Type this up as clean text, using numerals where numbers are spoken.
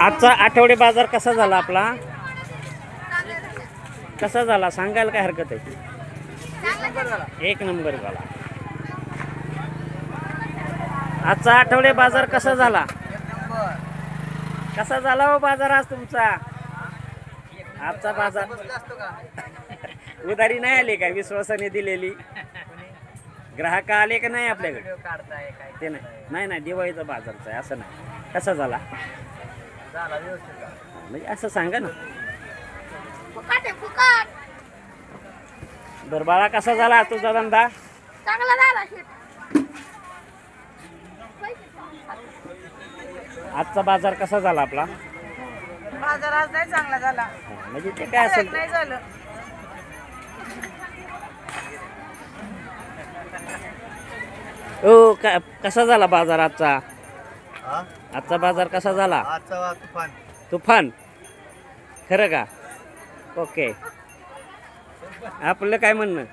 आजचा आठवडे बाजार कसा झाला आपला? कसा झाला सांगायला काय हरकत आहे? एक नंबर झाला. आजचा आठवडे बाजार कसा झाला? कसा झाला हो बाजार आज तुमचा? आजचा बाजार उधारी नाही आली काय? विश्वासाने दिलेली ग्राहक आले का नाही आपल्याकडे? ते नाही नाही दिवाळीचा बाजारचा आहे असं नाही. कसा झाला म्हणजे असं सांगा ना. बरं बाळा कसा झाला तुझा धंदा? चांगला झाला. आजचा बाजार कसा झाला आपला? बाजार आज नाही चांगला झाला. म्हणजे ते काय असेल नाही झालं. ओ कसा झाला बाजार आजचा? आजचा बाजार कसा झाला? तुफान. तुफान खरं का? ओके आपलं काय म्हणणं?